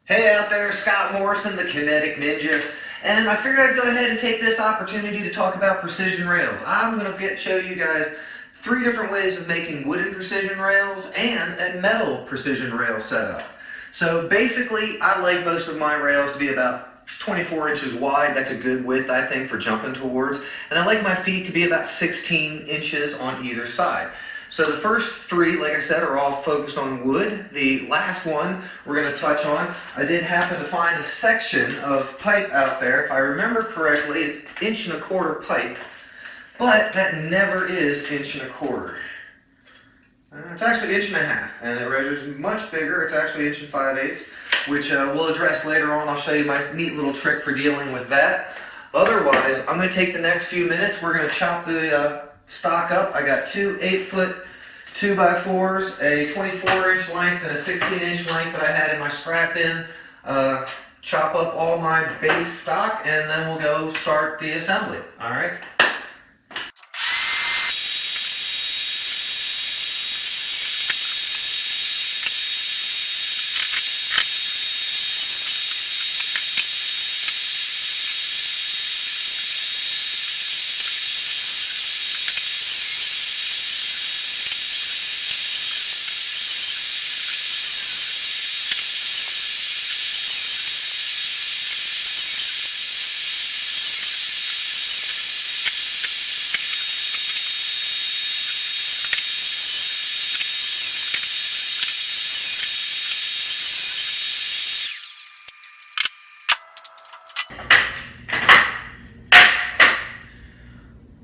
Hey out there, Scott Morrison, the Kinetic Ninja, and I figured I'd go ahead and take this opportunity to talk about precision rails. I'm going to show you guys 3 different ways of making wooden precision rails and a metal precision rail setup. So basically, I like most of my rails to be about 24 inches wide. That's a good width, I think, for jumping towards. And I like my feet to be about 16 inches on either side. So the first 3, like I said, are all focused on wood. The last one we're going to touch on, I did happen to find a section of pipe out there. If I remember correctly, it's 1.25 inch pipe, but that never is 1.25 inch. It's actually 1.5 inches, and it measures much bigger. It's actually 1 5/8, which we'll address later on. I'll show you my neat little trick for dealing with that. Otherwise, I'm going to take the next few minutes. We're going to chop the stock up. I got 2 8-foot 2x4s, a 24-inch length and a 16-inch length that I had in my scrap bin. Chop up all my base stock, and then we'll go start the assembly. All right.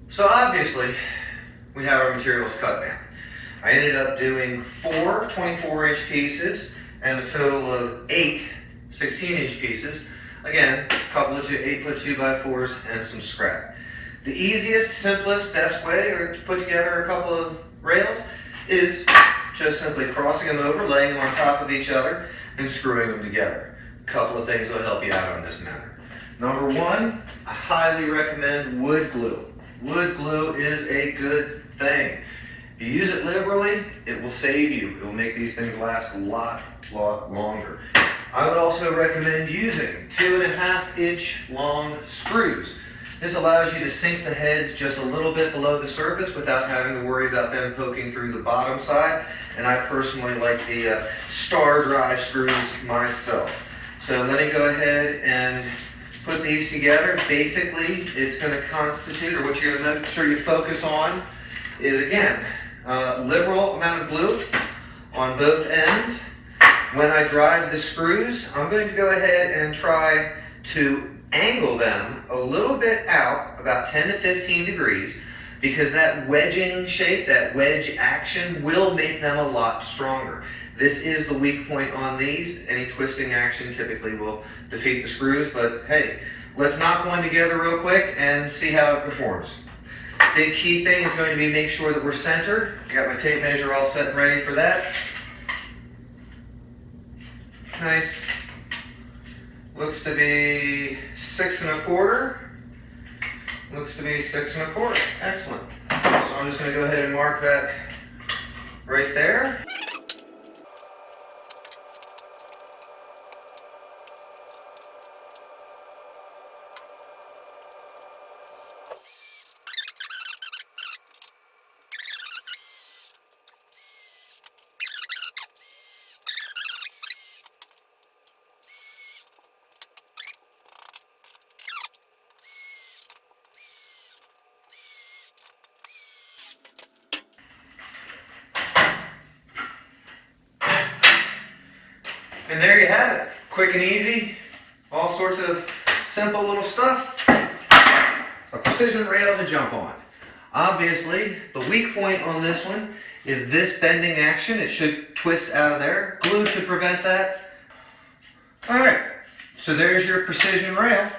So obviously, we have our materials cut down. I ended up doing 4 24-inch pieces and a total of 8 16-inch pieces. Again, a couple of 8-foot 2x4s and some scrap. The easiest, simplest, best way to put together a couple of rails is just simply crossing them over, laying them on top of each other, and screwing them together. A couple of things will help you out on this matter. Number 1, I highly recommend wood glue. Wood glue is a good thing. If you use it liberally, it will save you. It will make these things last a lot longer. I would also recommend using 2.5-inch long screws. This allows you to sink the heads just a little bit below the surface without having to worry about them poking through the bottom side. And I personally like the star drive screws myself. So let me go ahead and put these together. Basically, it's going to constitute, or what you're going to make sure you focus on, is again, liberal amount of glue on both ends. When I drive the screws, I'm going to go ahead and try to angle them a little bit out, about 10 to 15 degrees, because that wedging shape, that wedge action, will make them a lot stronger. This is the weak point on these. Any twisting action typically will defeat the screws, but hey, let's knock one together real quick and see how it performs. Big key thing is going to be make sure that we're centered. I got my tape measure all set and ready for that. Nice. Looks to be 6 1/4. Looks to be 6 1/4. Excellent. So I'm just going to go ahead and mark that right there. And there you have it. Quick and easy. All sorts of simple little stuff. A precision rail to jump on. Obviously, the weak point on this one is this bending action. It should twist out of there. Glue should prevent that. Alright, so there's your precision rail.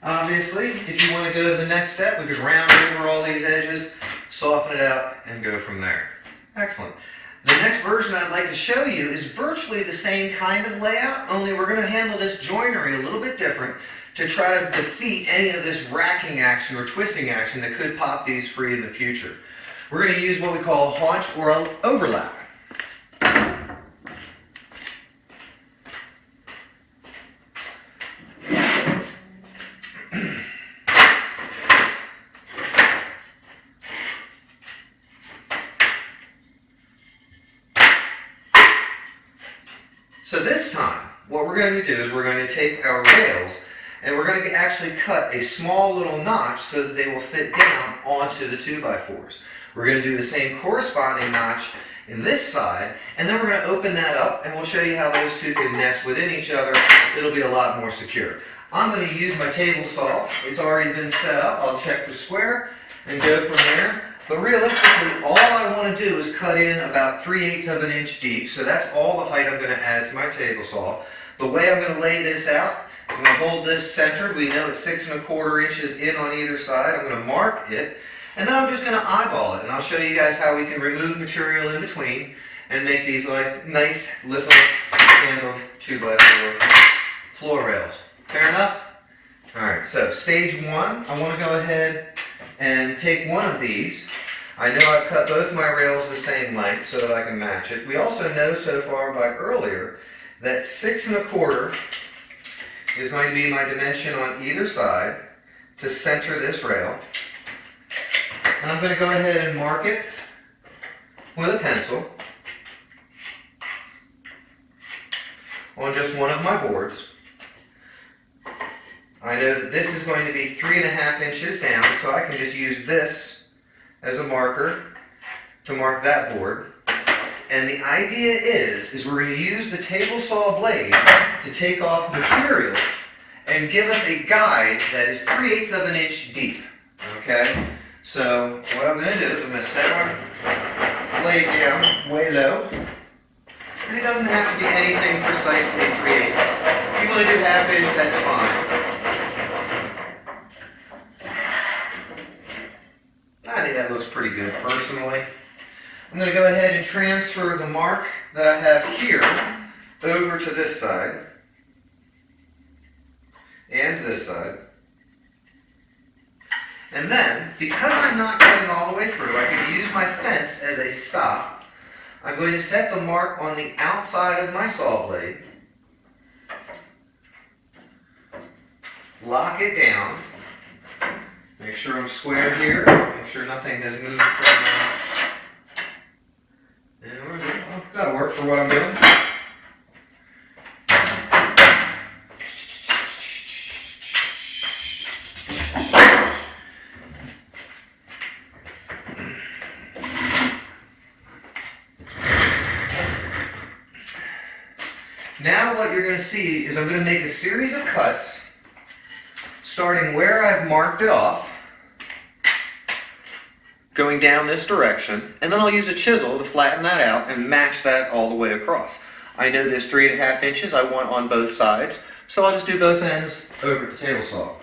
Obviously, if you want to go to the next step, we could round over all these edges, soften it out, and go from there. Excellent. The next version I'd like to show you is virtually the same kind of layout, only we're going to handle this joinery a little bit different to try to defeat any of this racking action or twisting action that could pop these free in the future. We're going to use what we call a haunch or an overlap. So this time, what we're going to do is we're going to take our rails and we're going to actually cut a small little notch so that they will fit down onto the 2x4s. We're going to do the same corresponding notch in this side, and then we're going to open that up and we'll show you how those two can nest within each other. It'll be a lot more secure. I'm going to use my table saw. It's already been set up. I'll check the square and go from there. But realistically, all I want to do is cut in about 3/8 of an inch deep. So that's all the height I'm going to add to my table saw. The way I'm going to lay this out, I'm going to hold this centered. We know it's 6 1/4 inches in on either side. I'm going to mark it. And then I'm just going to eyeball it. And I'll show you guys how we can remove material in between and make these like nice little handled 2x4 floor rails. Fair enough? Alright, so stage one, I want to go ahead and take one of these. I know I've cut both my rails the same length so that I can match it. We also know so far by earlier that 6 1/4 is going to be my dimension on either side to center this rail. And I'm going to go ahead and mark it with a pencil on just one of my boards. I know that this is going to be 3.5 inches down, so I can just use this as a marker to mark that board. And the idea is we're going to use the table saw blade to take off material and give us a guide that is 3/8 of an inch deep. Okay? So what I'm going to do is I'm going to set my blade down way low. And it doesn't have to be anything precisely 3/8. If you want to do 1/2 inch, that's fine. I think that looks pretty good personally. I'm going to go ahead and transfer the mark that I have here over to this side and to this side. And then, because I'm not cutting all the way through, I can use my fence as a stop. I'm going to set the mark on the outside of my saw blade, lock it down, make sure I'm square here, make sure nothing has moved from and we're good. Well, that'll work for what I'm doing. Now what you're going to see is I'm going to make a series of cuts starting where I've marked it off, going down this direction, and then I'll use a chisel to flatten that out and match that all the way across. I know there's 3.5 inches I want on both sides, so I'll just do both ends over at the table saw.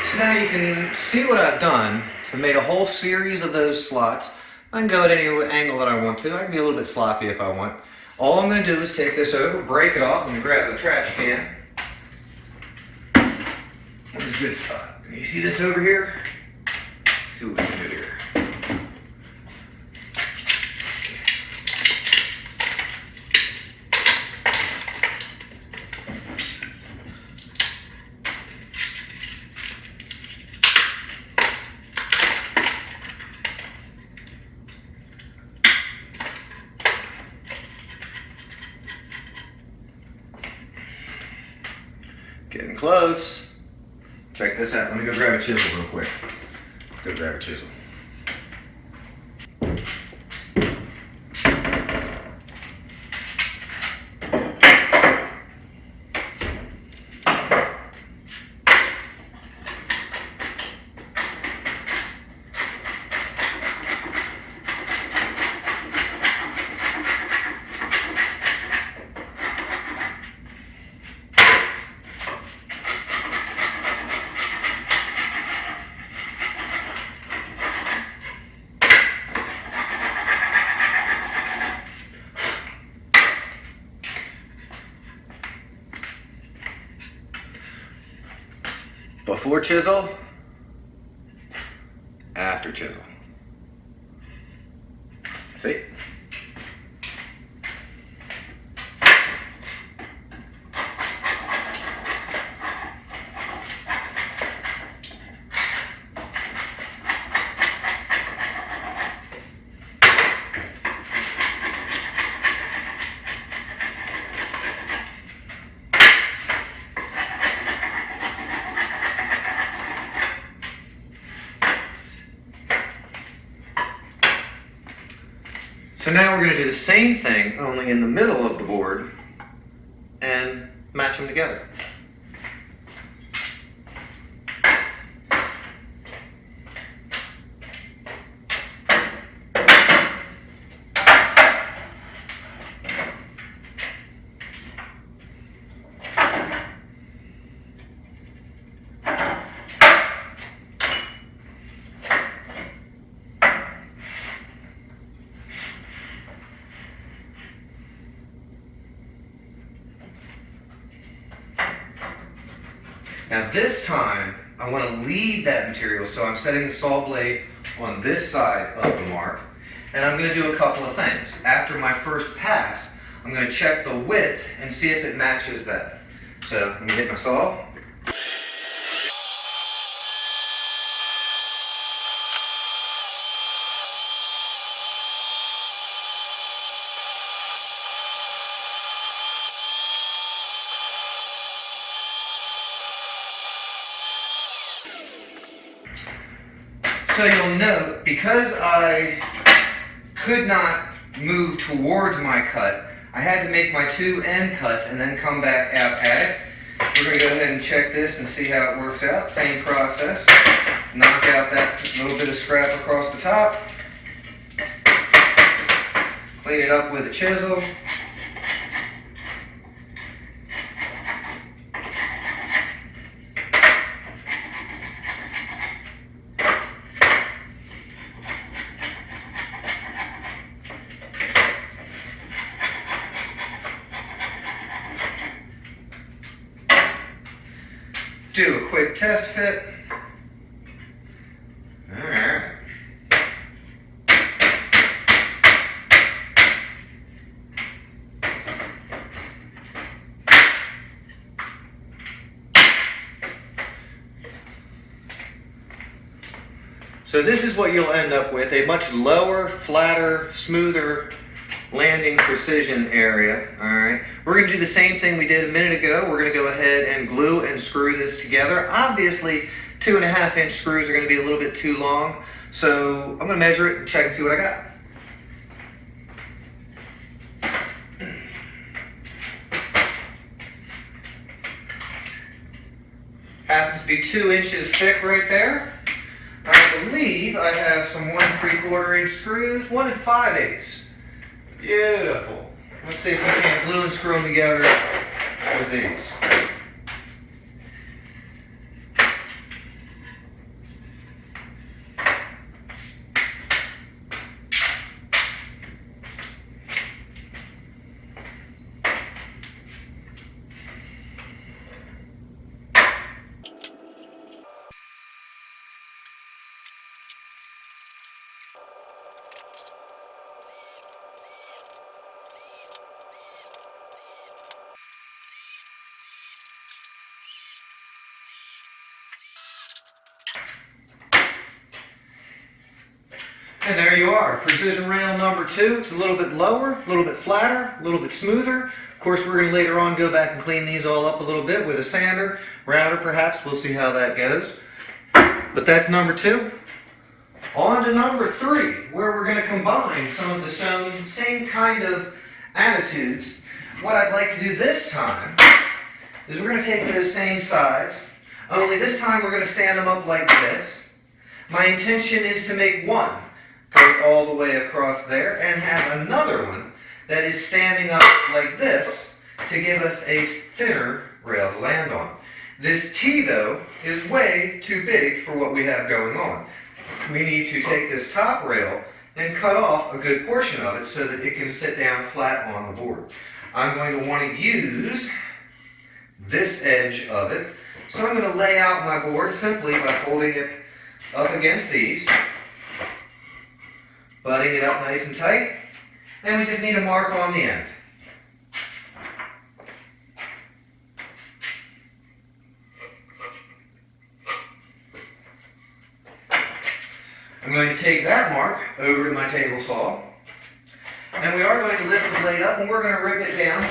So now you can see what I've done. So I made a whole series of those slots. I can go at any angle that I want to. I can be a little bit sloppy if I want. All I'm going to do is take this over, break it off, and grab the trash can. Where's a good spot? Can you see this over here? Let's see what we can do here. Getting close. Check this out. Let me go grab a chisel real quick. Go grab a chisel. Before chisel, after chisel. See? So now we're going to do the same thing, only in the middle of the board, and match them together. Now this time, I want to leave that material, so I'm setting the saw blade on this side of the mark, and I'm going to do a couple of things. After my first pass, I'm going to check the width and see if it matches that. So I'm going to hit my saw. So you'll note, because I could not move towards my cut, I had to make my two end cuts and then come back out at it. We're going to go ahead and check this and see how it works out. Same process. Knock out that little bit of scrap across the top. Clean it up with a chisel. Do a quick test fit. All right. So this is what you'll end up with, a much lower, flatter, smoother landing precision area. All right. We're going to do the same thing we did a minute ago. We're going to go ahead and glue and screw this together. Obviously, 2.5-inch screws are going to be a little bit too long. So I'm going to measure it and check and see what I got. Happens to be 2 inches thick right there. I believe I have some 1 3/4-inch screws, 1 5/8. Beautiful. Let's see if we can glue and screw them together with these. And there you are, precision rail number 2. It's a little bit lower, a little bit flatter, a little bit smoother. Of course, we're going to later on go back and clean these all up a little bit with a sander, router perhaps. We'll see how that goes. But that's number 2. On to number 3, where we're going to combine some of the same kind of attitudes. What I'd like to do this time is we're going to take those same sides, only this time we're going to stand them up like this. My intention is to make one go all the way across there and have another one that is standing up like this to give us a thinner rail to land on. This T, though, is way too big for what we have going on. We need to take this top rail and cut off a good portion of it so that it can sit down flat on the board. I'm going to want to use this edge of it, so I'm going to lay out my board simply by holding it up against these, butting it up nice and tight, and we just need a mark on the end. I'm going to take that mark over to my table saw, and we are going to lift the blade up and we're going to rip it down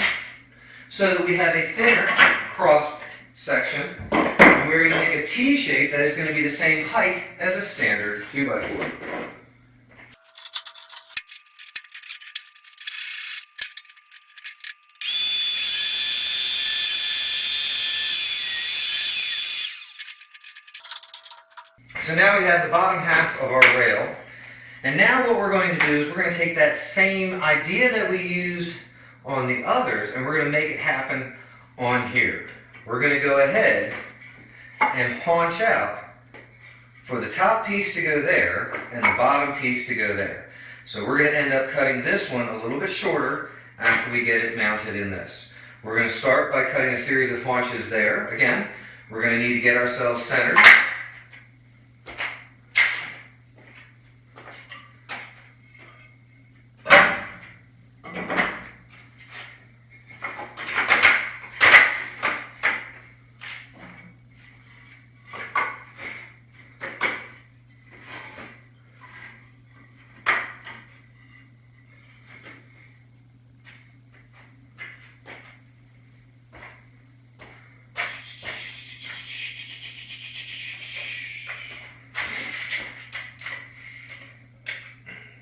so that we have a thinner cross section, and we're going to make a T shape that is going to be the same height as a standard 2x4. So now we have the bottom half of our rail. And now what we're going to do is we're going to take that same idea that we used on the others and we're going to make it happen on here. We're going to go ahead and haunch out for the top piece to go there and the bottom piece to go there. So we're going to end up cutting this one a little bit shorter after we get it mounted in this. We're going to start by cutting a series of haunches there. Again, we're going to need to get ourselves centered.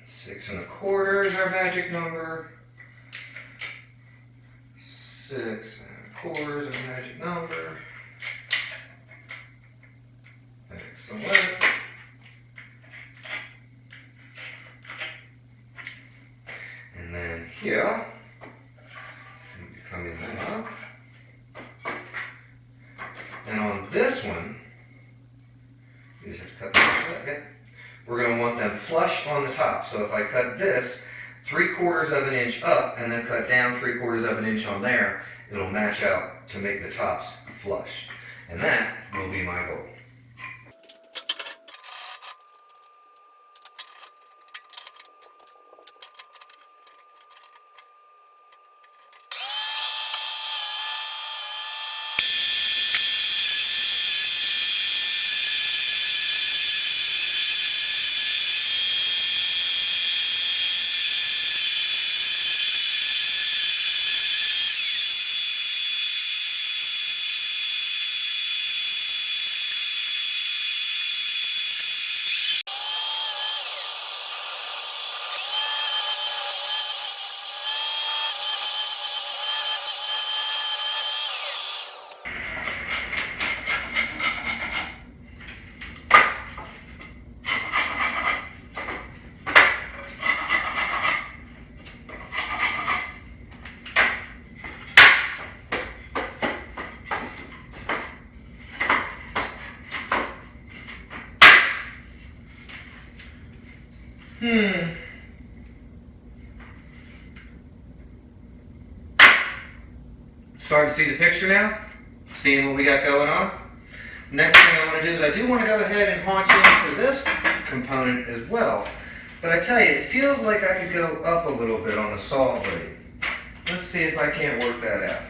Six and a quarter is our magic number. 6 1/4 is our magic number. Excellent. And then here, coming up. And on this one, you just have to cut the edge of that. We're going to want them flush on the top. So if I cut this 3/4 of an inch up and then cut down 3/4 of an inch on there, it'll match out to make the tops flush. And that will be my goal. Starting to see the picture now? Seeing what we got going on? Next thing I want to do is I do want to go ahead and haunch in for this component as well. But I tell you, it feels like I could go up a little bit on the saw blade. Let's see if I can't work that out.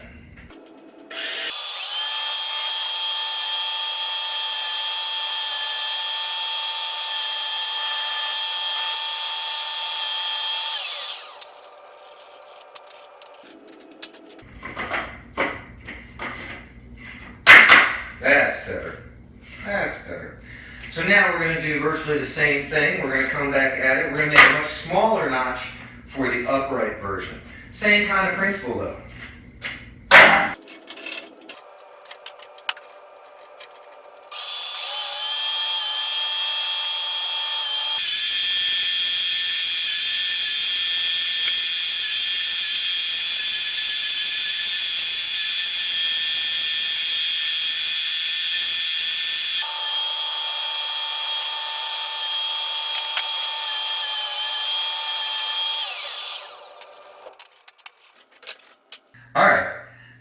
That's better. That's better. So now we're going to do virtually the same thing. We're going to come back at it. We're going to make a much smaller notch for the upright version. Same kind of principle though. Alright,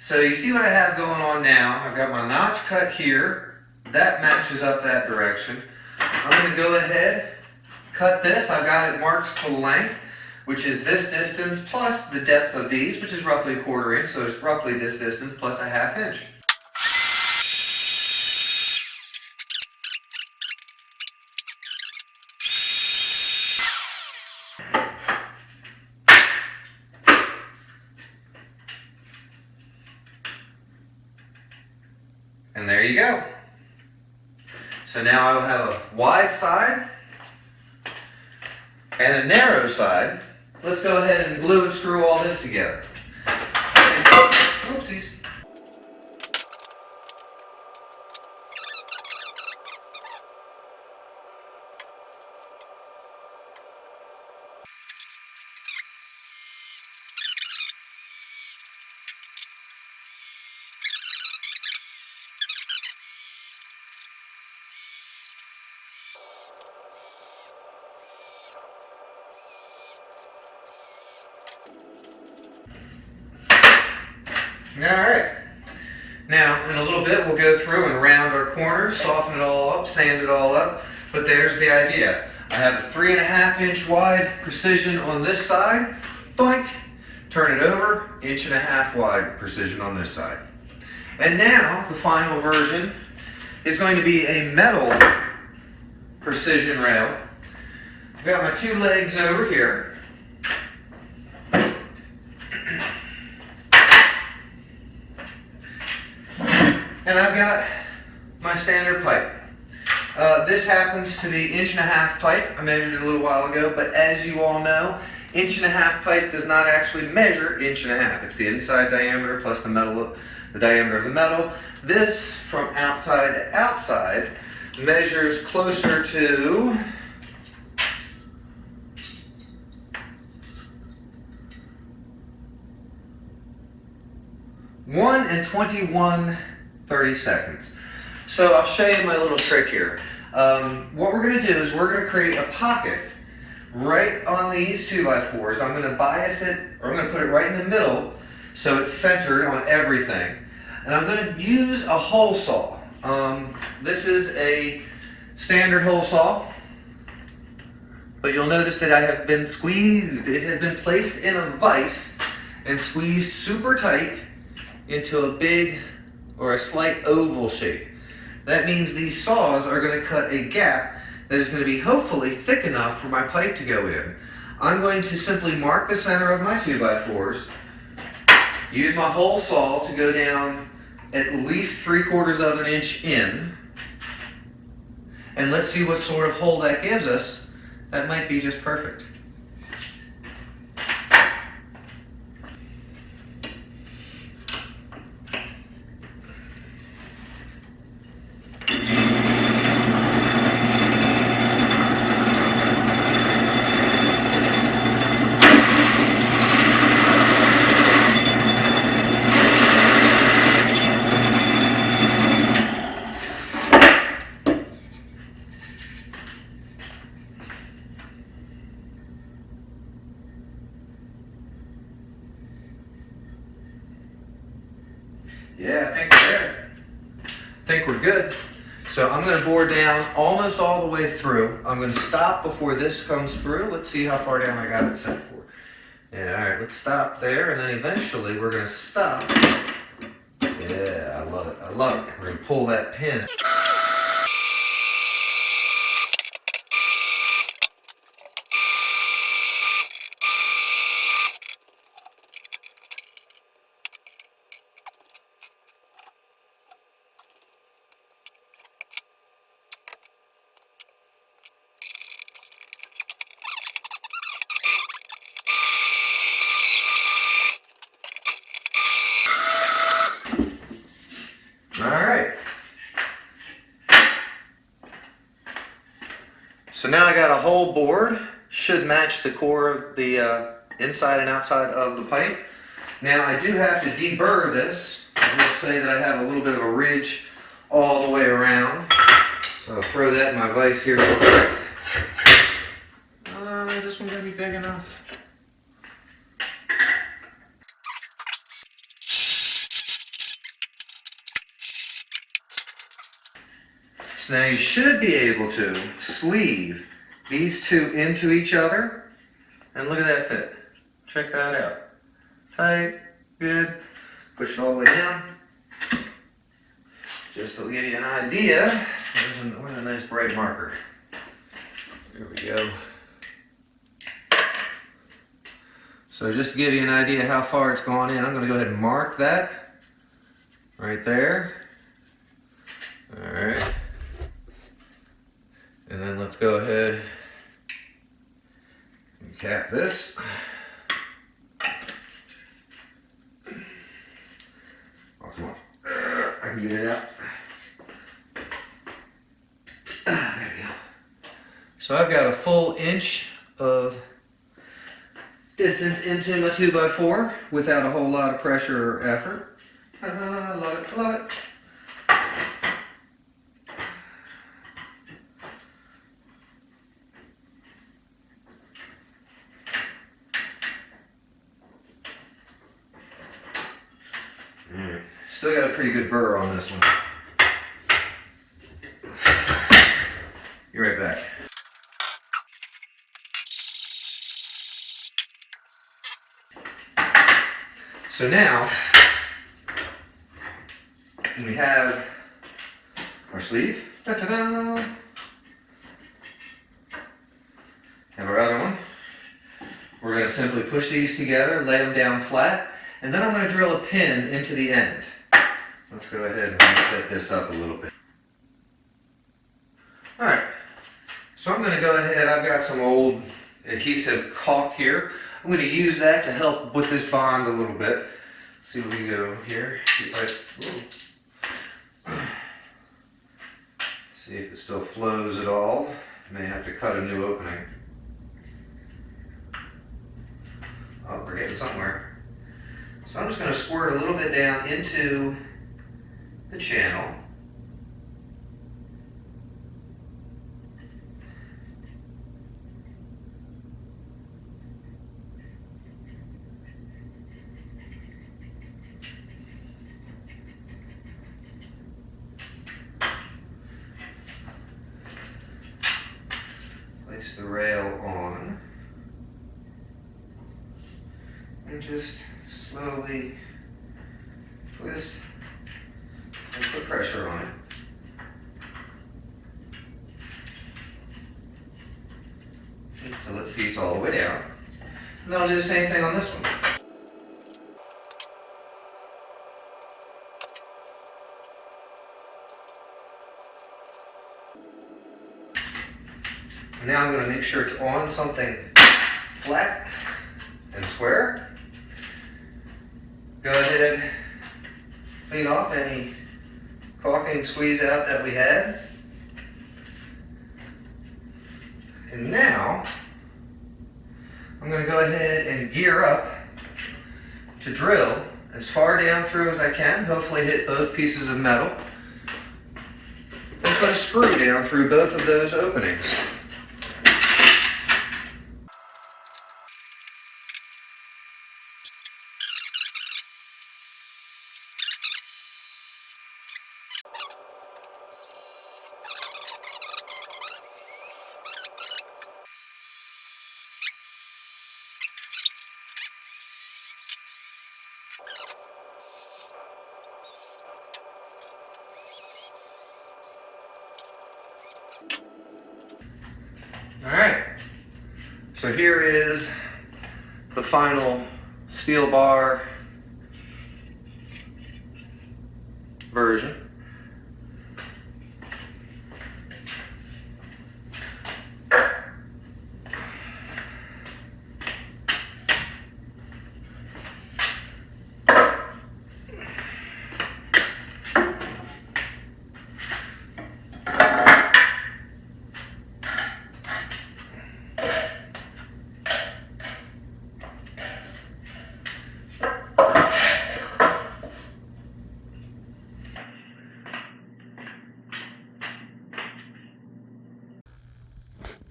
so you see what I have going on now. I've got my notch cut here. That matches up that direction. I'm going to go ahead, cut this. I've got it marked to length, which is this distance plus the depth of these, which is roughly 1/4 inch. So it's roughly this distance plus a 1/2 inch. And there you go. So now I will have a wide side and a narrow side. Let's go ahead and glue and screw all this together. Oopsies. Alright, now in a little bit we'll go through and round our corners, soften it all up, sand it all up, but there's the idea. I have a 3.5 inch wide precision on this side, boink, turn it over, 1.5 inch wide precision on this side. And now the final version is going to be a metal precision rail. I've got my 2 legs over here. And I've got my standard pipe. This happens to be 1.5 inch pipe. I measured it a little while ago, but as you all know, 1.5 inch pipe does not actually measure 1.5 inch. It's the inside diameter plus the diameter of the metal. This, from outside to outside, measures closer to 1 21/32. So I'll show you my little trick here. What we're going to do is we're going to create a pocket right on these 2x4s. I'm going to bias it, or I'm going to put it right in the middle so it's centered on everything. And I'm going to use a hole saw. This is a standard hole saw, but you'll notice that I have been squeezed. It has been placed in a vise and squeezed super tight into a big or a slight oval shape. That means these saws are going to cut a gap that is going to be hopefully thick enough for my pipe to go in. I'm going to simply mark the center of my 2x4s, use my hole saw to go down at least 3/4 inch in, and let's see what sort of hole that gives us. That might be just perfect. Yeah, I think we're there. I think we're good. So I'm going to bore down almost all the way through. I'm going to stop before this comes through. Let's see how far down I got it set for. Yeah, all right, let's stop there, and then eventually we're going to stop. Yeah, I love it. I love it. We're going to pull that pin. Alright, so now I got a whole board, should match the core of the inside and outside of the pipe. Now I do have to deburr this. I will say that I have a little bit of a ridge all the way around, so I'll throw that in my vise here real quick. Is this one going to be big enough? So now you should be able to sleeve these two into each other, and look at that fit. Check that out. Tight, good. Push it all the way down. Just to give you an idea, where's a nice bright marker? There we go. So just to give you an idea how far it's gone in, I'm going to go ahead and mark that right there. All right. And then let's go ahead and cap this. Oh, come on. I can get it out. There we go. So I've got a full inch of distance into my 2x4 without a whole lot of pressure or effort. I love it, love it. Still got a pretty good burr on this one. Be right back. So now, we have our sleeve. Da-da-da. Have our other one. We're going to simply push these together, lay them down flat, and then I'm going to drill a pin into the end. Let's go ahead and set this up a little bit. Alright, so I'm going to go ahead, I've got some old adhesive caulk here. I'm going to use that to help with this bond a little bit. See what we go here. See if it still flows at all. May have to cut a new opening. Oh, we're getting somewhere. So I'm just going to squirt a little bit down into the channel. Place the rail on. And just slowly twist and put pressure on it. Until it seats all the way down. And then I'll do the same thing on this one. And now I'm going to make sure it's on something flat and square. Go ahead, clean off any caulking squeeze out that we had. And now, I'm going to go ahead and gear up to drill as far down through as I can, hopefully hit both pieces of metal, and put a screw down through both of those openings. Alright, so here is the final steel bar version.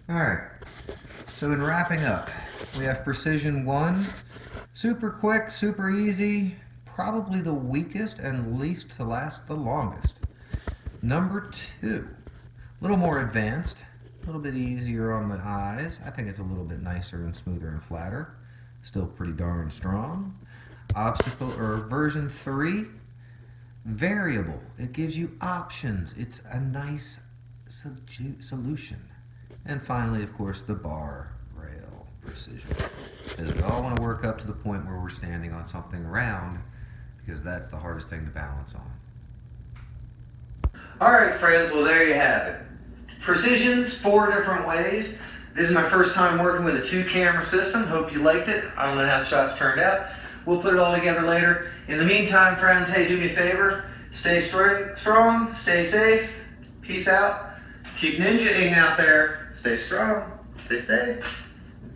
Alright, so in wrapping up, we have precision 1, super quick, super easy, probably the weakest and least to last the longest. Number 2, a little more advanced, a little bit easier on the eyes. I think it's a little bit nicer and smoother and flatter, still pretty darn strong. Version 3, variable. It gives you options. It's a nice solution. And finally, of course, the bar rail precision. Because we all want to work up to the point where we're standing on something round, because that's the hardest thing to balance on. Alright friends, well there you have it. Precisions, 4 different ways. This is my first time working with a 2-camera system. Hope you liked it. I don't know how the shots turned out. We'll put it all together later. In the meantime, friends, hey, do me a favor. Stay strong, stay safe. Peace out. Keep ninja-ing out there. Stay strong, stay safe.